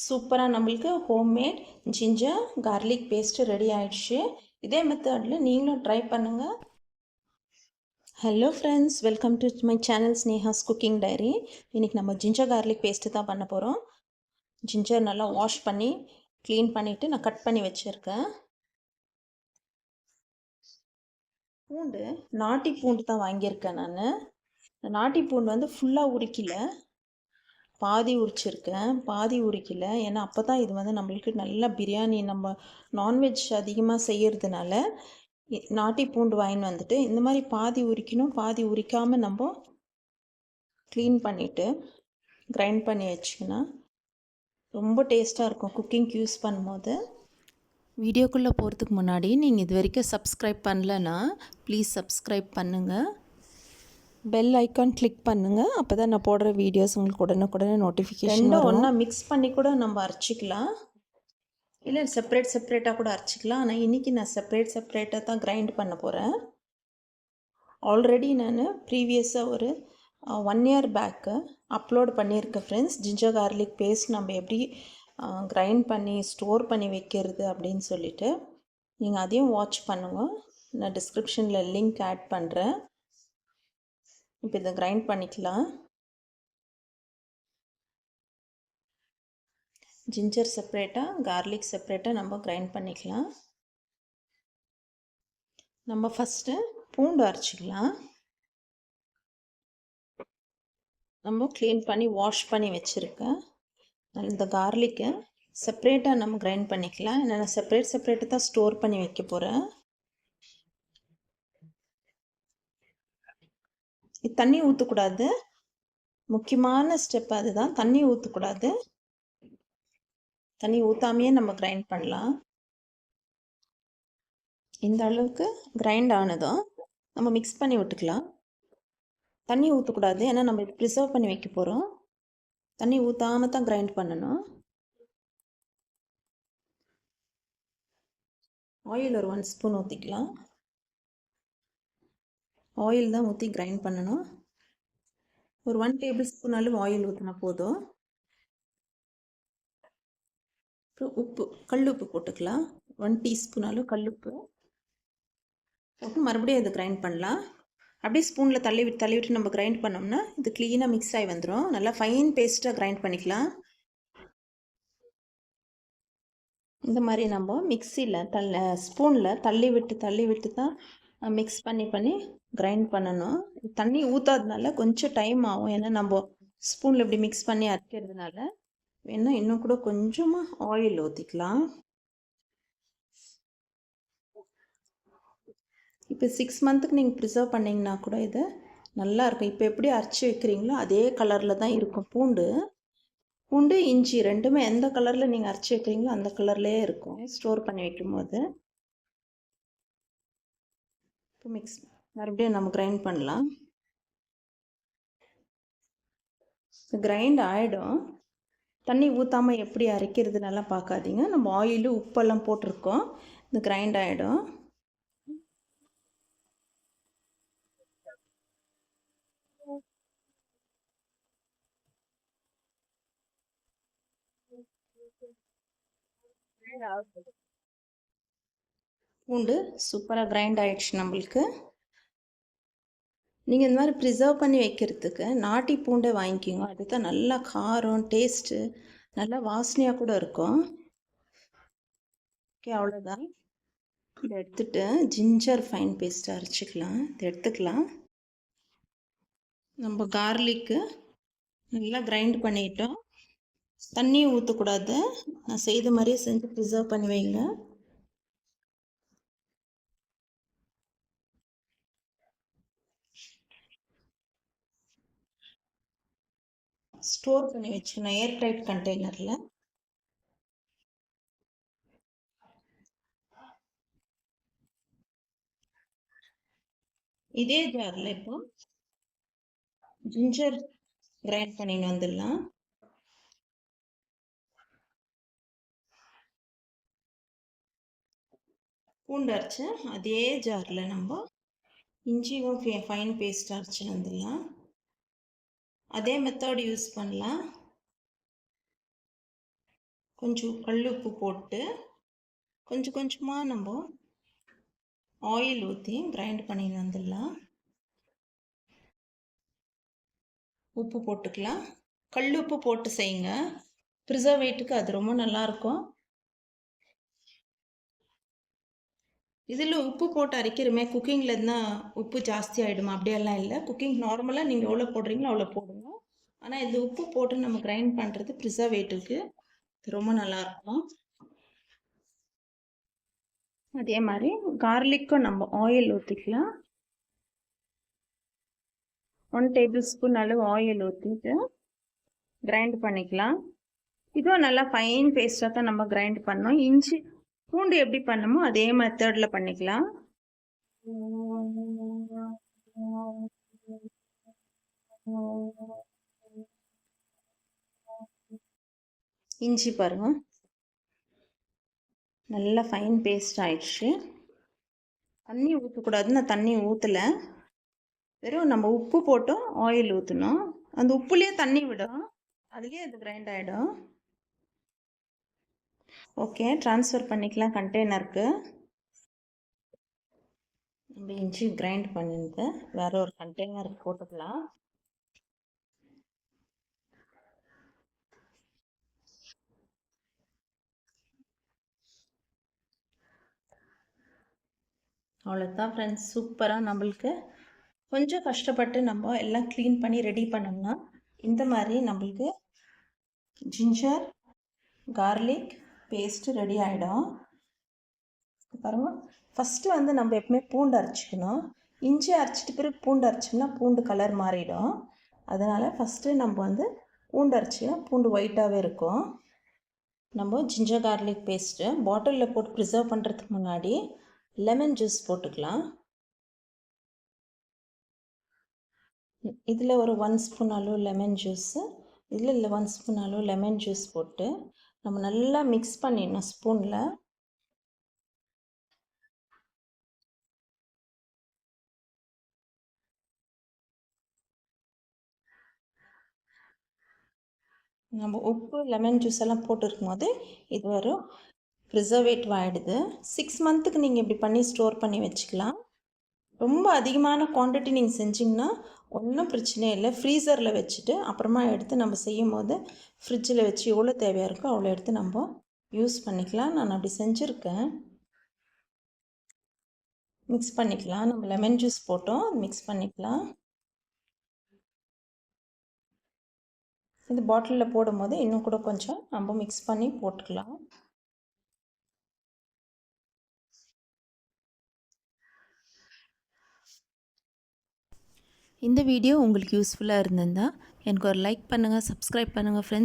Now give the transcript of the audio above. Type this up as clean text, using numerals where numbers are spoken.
சூப்பராக நம்மளுக்கு homemade ginger garlic paste ready ஆயிடுச்சு. இதே மெத்தடில் நீங்களும் ட்ரை பண்ணுங்கள். Hello friends, welcome to my channel Sneha's cooking diary. இன்றைக்கி நம்ம ஜிஞ்சர் கார்லிக் பேஸ்ட்டு தான் பண்ண போகிறோம். ஜிஞ்சர் நல்லா வாஷ் பண்ணி க்ளீன் பண்ணிவிட்டு நான் கட் பண்ணி வச்சுருக்கேன். பூண்டு நாட்டி பூண்டு தான் வாங்கியிருக்கேன் நான். நாட்டி பூண்டு வந்து ஃபுல்லாக உரிக்கல, பாதி உரிக்கல. ஏன்னா அப்போ தான் இது வந்து நம்மளுக்கு நல்லா பிரியாணி, நம்ம நான்வெஜ் அதிகமாக செய்கிறதுனால நாட்டி பூண்டு வாங்கின்னு வந்துட்டு இந்த மாதிரி பாதி உரிக்கணும். பாதி உரிக்காமல் நம்ம க்ளீன் பண்ணிவிட்டு கிரைண்ட் பண்ணி வச்சுக்கினா ரொம்ப டேஸ்ட்டாக இருக்கும் குக்கிங்க்கு யூஸ் பண்ணும்போது. வீடியோக்குள்ளே போகிறதுக்கு முன்னாடி நீங்கள் இது வரைக்கும் சப்ஸ்கிரைப் பண்ணலன்னா ப்ளீஸ் சப்ஸ்கிரைப் பண்ணுங்கள், பெல் ஐக்கான் கிளிக் பண்ணுங்கள். அப்போ தான் நான் போடுற வீடியோஸ் உங்களுக்கு உடனுக்குடனே நோட்டிஃபிகேஷன் வரும். ஒன்றா மிக்ஸ் பண்ணி கூட நம்ம அரைச்சிக்கலாம், இல்லை செப்பரேட்டாக கூட அரைச்சிக்கலாம். ஆனால் இன்றைக்கி நான் செப்பரேட்டாக தான் கிரைண்ட் பண்ண போகிறேன். ஆல்ரெடி நான் ப்ரீவியஸாக ஒரு 1 இயர் பேக்கு அப்லோட் பண்ணியிருக்கேன் ஃப்ரெண்ட்ஸ். ஜிஞ்சர் கார்லிக் பேஸ்ட் நம்ம எப்படி கிரைண்ட் பண்ணி ஸ்டோர் பண்ணி வைக்கிறது அப்படின்னு சொல்லிட்டு நீங்கள் அதையும் வாட்ச் பண்ணுங்க. நான் டிஸ்கிரிப்ஷனில் லிங்க் ஆட் பண்ணுறேன். இப்போ இதை கிரைண்ட் பண்ணிக்கலாம். ஜிஞ்சர் செப்பரேட்டாக, கார்லிக் செப்பரேட்டாக நம்ம கிரைண்ட் பண்ணிக்கலாம். நம்ம ஃபஸ்ட்டு பூண்டு அரைச்சிக்கலாம். நம்ம க்ளீன் பண்ணி வாஷ் பண்ணி வச்சுருக்கேன். இந்த கார்லிக்கை செப்பரேட்டாக நம்ம கிரைண்ட் பண்ணிக்கலாம். நான் செப்பரேட்டாக தான் ஸ்டோர் பண்ணி வைக்க போகிறேன். தண்ணி ஊற்றக்கூடாது, முக்கியமான ஸ்டெப் அதுதான். தண்ணி ஊற்றக்கூடாது, தண்ணி ஊற்றாமையே நம்ம கிரைண்ட் பண்ணலாம். இந்த அளவுக்கு கிரைண்ட் ஆனதும் நம்ம மிக்ஸ் பண்ணி விட்டுக்கலாம். தண்ணி ஊற்றக்கூடாது, ஏன்னா நம்ம ப்ரிசர்வ் பண்ணி வைக்க போகிறோம். தண்ணி ஊற்றாம தான் கிரைண்ட் பண்ணணும். ஆயில் ஒரு 1 ஸ்பூன் ஊற்றிக்கலாம். ஆயில் தான் ஊற்றி கிரைண்ட் பண்ணணும். ஒரு 1 டேபிள் ஸ்பூன் அளவு ஆயில் ஊற்றினா போதும். அப்புறம் உப்பு, கல்லுப்பு போட்டுக்கலாம். 1 டீஸ்பூன் அளவு கல்லுப்பு போட்டு மறுபடியும் இது கிரைண்ட் பண்ணலாம். அப்படியே ஸ்பூனில் தள்ளிவிட்டு நம்ம கிரைண்ட் பண்ணோம்னா இது க்ளீனாக மிக்ஸ் ஆகி வந்துடும். நல்லா ஃபைன் பேஸ்ட்டாக கிரைண்ட் பண்ணிக்கலாம். இந்த மாதிரி நம்ம மிக்சியில் ஸ்பூனில் தள்ளி விட்டு தான் மிக்ஸ் பண்ணி கிரைண்ட் பண்ணணும். தண்ணி ஊற்றாததுனால கொஞ்சம் டைம் ஆகும், ஏன்னா நம்ம ஸ்பூனில் இப்படி மிக்ஸ் பண்ணி அரைக்கிறதுனால. வேணா இன்னும் கூட கொஞ்சமாக ஆயில் ஊற்றிக்கலாம். இப்போ 6 மந்த்துக்கு நீங்கள் ப்ரிசர்வ் பண்ணிங்கன்னா கூட இது நல்லாயிருக்கும். இப்போ எப்படி அரைச்சி வைக்கிறீங்களோ அதே கலரில் தான் இருக்கும். பூண்டு இஞ்சி ரெண்டுமே எந்த கலரில் நீங்கள் அரைச்சி வைக்கிறீங்களோ அந்த கலர்லேயே இருக்கும் ஸ்டோர் பண்ணி வைக்கும்போது. இப்போ மறுபடியும் நம்ம கிரைண்ட் பண்ணலாம். கிரைண்ட் ஆகிடும். தண்ணி ஊற்றாமல் எப்படி அரைக்கிறது நல்லா பார்க்காதீங்க. நம்ம ஆயிலு உப்பெல்லாம் போட்டிருக்கோம். இந்த கிரைண்ட் ஆகிடும். பூண்டு சூப்பராக கிரைண்ட் ஆகிடுச்சு நம்மளுக்கு. நீங்கள் இந்த மாதிரி ப்ரிசர்வ் பண்ணி வைக்கிறதுக்கு நாட்டி பூண்டை வாங்கிக்கோங்க. அதுதான் நல்லா காரம், டேஸ்ட்டு, நல்லா வாசனையாக கூட இருக்கும். ஓகே, அவ்வளோதான். இதை எடுத்துகிட்டு ஜிஞ்சர் ஃபைன் பேஸ்ட் அரைச்சிக்கலாம். இதை எடுத்துக்கலாம். நம்ம கார்லிக்கு நல்லா கிரைண்ட் பண்ணிட்டோம். தண்ணியும் ஊற்றக்கூடாது. நான் செய்த மாதிரியே செஞ்சு ப்ரிசர்வ் பண்ணி வைங்க. ஸ்டோர் பண்ணி வச்சுக்கணும் ஏர் டைட் கண்டெய்னரில். இதே ஜாரில் இப்போ ஜிஞ்சர் கிரைண்ட் பண்ணின்னு வந்துடலாம். பூண்டு அரைச்ச அதே ஜாரில் நம்ம இஞ்சியும் ஃபைன் பேஸ்ட் அரைச்சி வந்துடலாம். அதே மெத்தட் யூஸ் பண்ணலாம். கொஞ்சம் கல் உப்பு போட்டு கொஞ்சம் கொஞ்சமாக நம்ம ஆயில் ஊற்றி கிரைண்ட் பண்ணி வந்துடலாம். உப்பு போட்டுக்கலாம். கல் உப்பு போட்டு செய்யுங்க, ப்ரிசர்வேட்டுக்கு அது ரொம்ப நல்லாயிருக்கும். இதில் உப்பு போட்டு அரைக்கிறோமே, குக்கிங்கில் இருந்தால் உப்பு ஜாஸ்தி ஆகிடுமா? அப்படியெல்லாம் இல்லை. குக்கிங் நார்மலாக நீங்கள் எவ்வளோ போடுறீங்களோ அவ்வளோ போடுங்க. ஆனால் இது உப்பு போட்டு நம்ம கிரைண்ட் பண்ணுறது ப்ரிசர்வேட்டுக்கு ரொம்ப நல்லாயிருக்கும். அதே மாதிரி கார்லிக்கும் நம்ம ஆயில் ஊற்றிக்கலாம். 1 டேபிள் ஸ்பூன் அளவு ஆயில் ஊற்றிட்டு கிரைண்ட் பண்ணிக்கலாம். இதுவும் நல்லா ஃபைன் பேஸ்ட்டாக தான் நம்ம கிரைண்ட் பண்ணோம். இஞ்சி பூண்டு எப்படி பண்ணமோ அதே மெத்தடில் பண்ணிக்கலாம். இஞ்சி பாருங்க நல்லா ஃபைன் பேஸ்ட் ஆயிடுச்சு. தண்ணி ஊற்றக்கூடாது, நான் தண்ணி ஊற்றலை. வெறும் நம்ம உப்பு போட்டோம், ஆயில் ஊற்றணும். அந்த உப்புலேயே தண்ணி விடும், அதுலேயே அது கிரைண்ட் ஆகிடும். ஓகே, ட்ரான்ஸ்ஃபர் பண்ணிக்கலாம் கண்டெய்னருக்கு. நம்ம இஞ்சி கிரைண்ட் பண்ணிட்டு வேற ஒரு கண்டெய்னருக்கு போட்டுக்கலாம். அவ்வளோதான் ஃப்ரெண்ட்ஸ், சூப்பராக நம்மளுக்கு கொஞ்சம் கஷ்டப்பட்டு நம்ம எல்லாம் க்ளீன் பண்ணி ரெடி பண்ணோம்னா இந்த மாதிரி நம்மளுக்கு ஜிஞ்சர் கார்லிக் பேஸ்ட்டு ரெடி ஆகிடும். பாருங்க, ஃபஸ்ட்டு வந்து நம்ம எப்பவுமே பூண்டு அரைச்சிக்கணும். இஞ்சி அரைச்சிட்டு பிறகு பூண்டு அரைச்சோம்னா பூண்டு கலர் மாறிடும். அதனால் ஃபஸ்ட்டு நம்ம வந்து பூண்டு அரைச்சினா பூண்டு ஒயிட்டாகவே இருக்கும். நம்ம ஜிஞ்சர் கார்லிக் பேஸ்ட்டு பாட்டிலில் போட்டு ப்ரிசர்வ் பண்ணுறதுக்கு முன்னாடி லெமன் ஜூஸ் போட்டுக்கலாம். இதில் ஒரு 1 ஸ்பூன் அளவு லெமன் ஜூஸு, இதில் 1 ஸ்பூன் அளவு லெமன் ஜூஸ் போட்டு நம்ம நல்லா மிக்ஸ் பண்ணிடணும் ஸ்பூனில். நம்ம உப்பு லெமன் ஜூஸ் எல்லாம் போட்டுருக்கும் போது இது ஒரு ப்ரிசர்வேட்டிவ் ஆகிடுது. 6 மந்த்துக்கு நீங்கள் இப்படி பண்ணி ஸ்டோர் பண்ணி வச்சுக்கலாம். ரொம்ப அதிகமான குவான்டிட்டி நீங்கள் செஞ்சிங்கன்னா ஒன்றும் பிரச்சனை இல்லை. ஃப்ரீசரில் வச்சுட்டு அப்புறமா எடுத்து நம்ம செய்யும் போது ஃப்ரிட்ஜில் வச்சு எவ்வளோ தேவையாக இருக்கோ அவ்வளோ எடுத்து நம்ம யூஸ் பண்ணிக்கலாம். நான் அப்படி செஞ்சுருக்கேன். மிக்ஸ் பண்ணிக்கலாம். நம்ம லெமன் ஜூஸ் போட்டோம், மிக்ஸ் பண்ணிக்கலாம். இது பாட்டிலில் போடும்போது இன்னும் கூட கொஞ்சம் நம்ம மிக்ஸ் பண்ணி போட்டுக்கலாம். இந்த வீடியோ உங்களுக்கு யூஸ்ஃபுல்லாக இருந்திருந்தால் எனக்கு ஒரு லைக் பண்ணுங்கள், சப்ஸ்கிரைப் பண்ணுங்கள் ஃப்ரெண்ட்ஸ்.